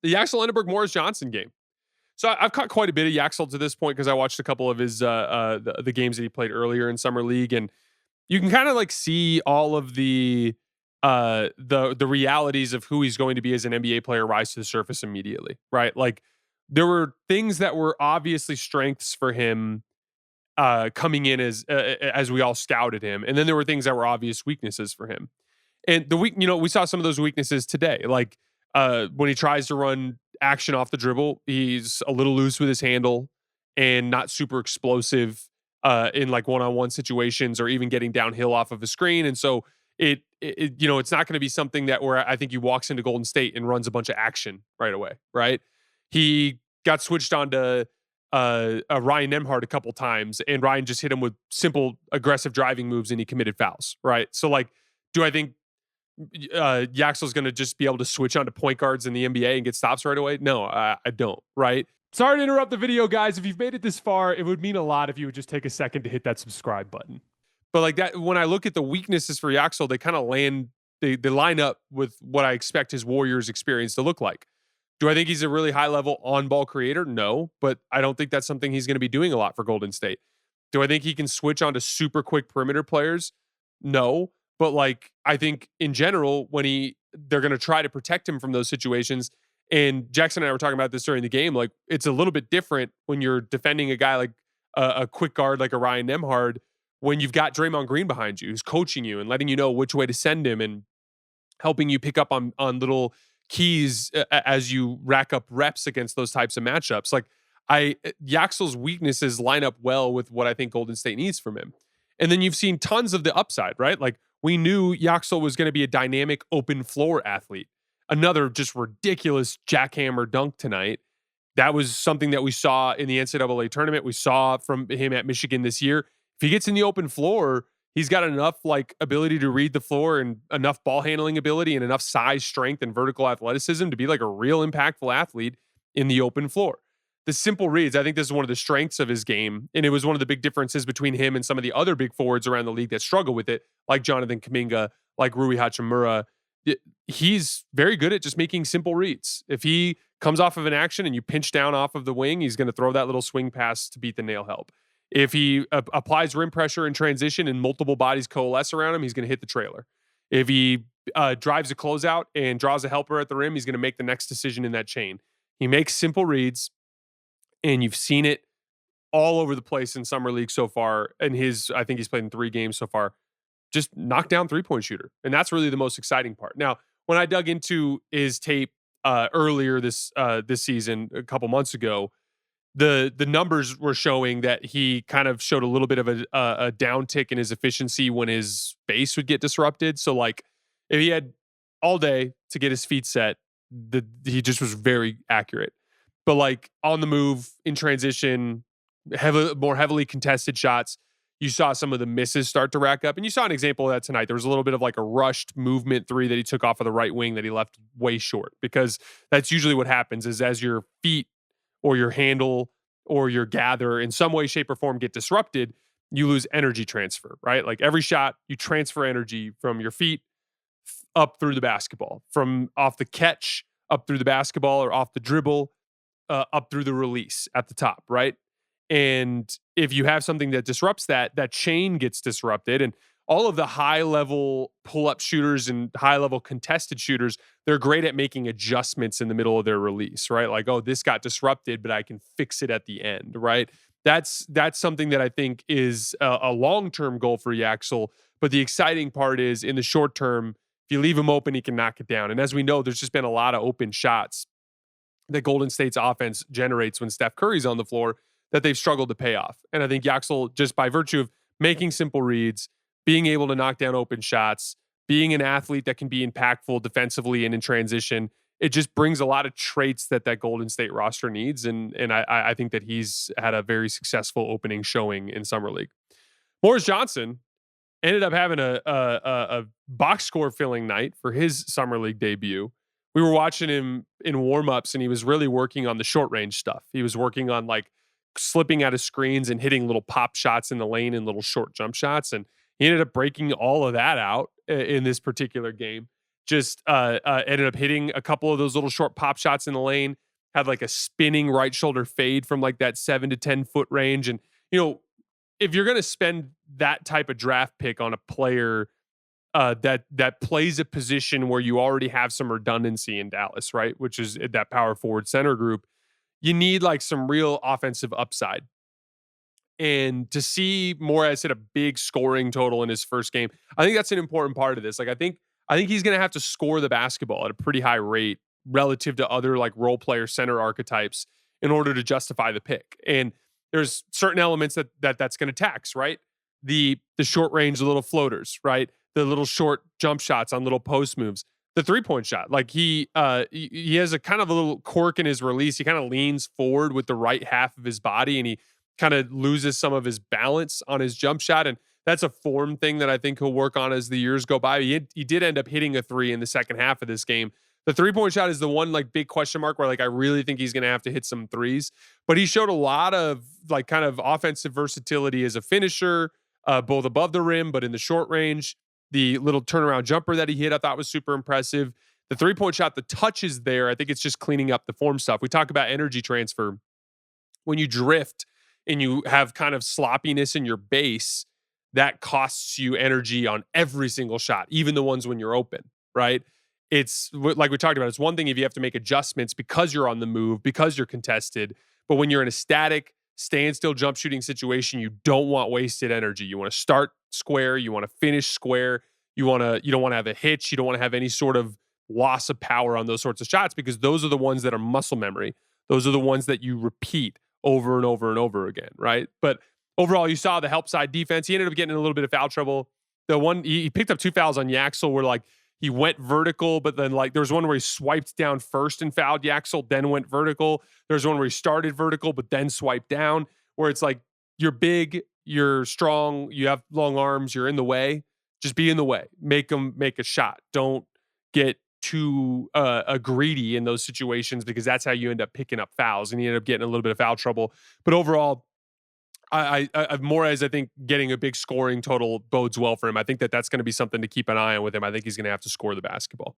The Yaxel Lendeborg Morez Johnson game. So I've caught quite a bit of Yaxel to this point because I watched a couple of his the games that he played earlier in summer league, and you can kind of like see all of the realities of who he's going to be as an NBA player rise to the surface immediately, right? Like there were things that were obviously strengths for him coming in as we all scouted him, and then there were things that were obvious weaknesses for him. And we saw some of those weaknesses today. Like when he tries to run action off the dribble, he's a little loose with his handle and not super explosive in like one-on-one situations or even getting downhill off of a screen. And so it's not going to be something that where I think he walks into Golden State and runs a bunch of action right away, right? He got switched on to Ryan Nembhard a couple times, and Ryan just hit him with simple aggressive driving moves, and he committed fouls, right? So like, do I think Yaxel's going to just be able to switch on to point guards in the NBA and get stops right away? No, I don't, right? Sorry to interrupt the video, guys. If you've made it this far, it would mean a lot if you would just take a second to hit that subscribe button. But like that, when I look at the weaknesses for Yaxel, they kind of they line up with what I expect his Warriors experience to look like. Do I think he's a really high level on ball creator? No, but I don't think that's something he's going to be doing a lot for Golden State. Do I think he can switch on to super quick perimeter players? No, but like I think in general, when they're going to try to protect him from those situations. And Jackson and I were talking about this during the game. Like it's a little bit different when you're defending a guy like a quick guard like a Ryan Nembhard, when you've got Draymond Green behind you, who's coaching you and letting you know which way to send him and helping you pick up on little keys as you rack up reps against those types of matchups. Like Yaxel's weaknesses line up well with what I think Golden State needs from him. And then you've seen tons of the upside, right? Like we knew Yaxel was going to be a dynamic open floor athlete. Another just ridiculous jackhammer dunk tonight. That was something that we saw in the NCAA tournament. We saw from him at Michigan this year. If he gets in the open floor, he's got enough like ability to read the floor and enough ball handling ability and enough size, strength, and vertical athleticism to be like a real impactful athlete in the open floor. The simple reads, I think this is one of the strengths of his game. And it was one of the big differences between him and some of the other big forwards around the league that struggle with it, like Jonathan Kuminga, like Rui Hachimura. He's very good at just making simple reads. If he comes off of an action and you pinch down off of the wing, he's going to throw that little swing pass to beat the nail help. If he applies rim pressure in transition and multiple bodies coalesce around him, he's going to hit the trailer. If he drives a closeout and draws a helper at the rim, he's going to make the next decision in that chain. He makes simple reads, and you've seen it all over the place in Summer League so far. And I think he's played in 3 games so far. Just knock down 3-point shooter. And that's really the most exciting part. Now, when I dug into his tape earlier this season, a couple months ago, the numbers were showing that he kind of showed a little bit of a downtick in his efficiency when his base would get disrupted. So like if he had all day to get his feet set, he just was very accurate. But like on the move, in transition, more heavily contested shots, you saw some of the misses start to rack up. And you saw an example of that tonight. There was a little bit of like a rushed movement 3 that he took off of the right wing that he left way short, because that's usually what happens is as your feet or your handle or your gather in some way, shape, or form get disrupted, you lose energy transfer, right? Like every shot, you transfer energy from your feet up through the basketball, from off the catch up through the basketball, or off the dribble up through the release at the top, right? And if you have something that disrupts that chain gets disrupted. And all of the high-level pull-up shooters and high-level contested shooters, they're great at making adjustments in the middle of their release, right? Like, oh, this got disrupted, but I can fix it at the end, right? That's something that I think is a long-term goal for Yaxel. But the exciting part is in the short term, if you leave him open, he can knock it down. And as we know, there's just been a lot of open shots that Golden State's offense generates when Steph Curry's on the floor that they've struggled to pay off. And I think Yaxel, just by virtue of making simple reads, being able to knock down open shots, being an athlete that can be impactful defensively and in transition, it just brings a lot of traits that Golden State roster needs. And I think that he's had a very successful opening showing in Summer League. Morez Johnson ended up having a box score filling night for his Summer League debut. We were watching him in warmups, and he was really working on the short range stuff. He was working on like slipping out of screens and hitting little pop shots in the lane and little short jump shots. And he ended up breaking all of that out in this particular game. just ended up hitting a couple of those little short pop shots in the lane. Had like a spinning right shoulder fade from like that 7 to 10 foot range, and you know, if you're going to spend that type of draft pick on a player that plays a position where you already have some redundancy in Dallas, right? Which is that power forward center group. You need like some real offensive upside. And to see Morez hit a big scoring total in his first game, I think that's an important part of this. Like I think he's going to have to score the basketball at a pretty high rate relative to other like role player center archetypes in order to justify the pick. And there's certain elements that's going to tax, right? The short range little floaters, right? The little short jump shots on little post moves. The 3-point shot, like he has a kind of a little quirk in his release. He kind of leans forward with the right half of his body, and he kind of loses some of his balance on his jump shot. And that's a form thing that I think he'll work on as the years go by. He did end up hitting a three in the second half of this game. The 3-point shot is the one like big question mark where like I really think he's going to have to hit some threes. But he showed a lot of like kind of offensive versatility as a finisher, both above the rim, but in the short range. The little turnaround jumper that he hit, I thought was super impressive. The 3-point shot, the touch is there. I think it's just cleaning up the form stuff. We talk about energy transfer. When you drift and you have kind of sloppiness in your base, that costs you energy on every single shot, even the ones when you're open, right? It's like we talked about. It's one thing if you have to make adjustments because you're on the move, because you're contested. But when you're in a static, standstill jump shooting situation, you don't want wasted energy. You want to start square. You want to finish square. You don't want to have a hitch. You don't want to have any sort of loss of power on those sorts of shots because those are the ones that are muscle memory. Those are the ones that you repeat over and over and over again, right? But overall, you saw the help side defense. He ended up getting in a little bit of foul trouble. The one he picked up 2 fouls on Yaxel where like he went vertical, but then like there was one where he swiped down first and fouled Yaxel, then went vertical. There's one where he started vertical, but then swiped down, where it's like you're big, you're strong, you have long arms, you're in the way. Just be in the way. Make them make a shot. Don't get too greedy in those situations because that's how you end up picking up fouls, and you end up getting a little bit of foul trouble. But overall, I Morez, I think getting a big scoring total bodes well for him. I think that's going to be something to keep an eye on with him. I think he's going to have to score the basketball.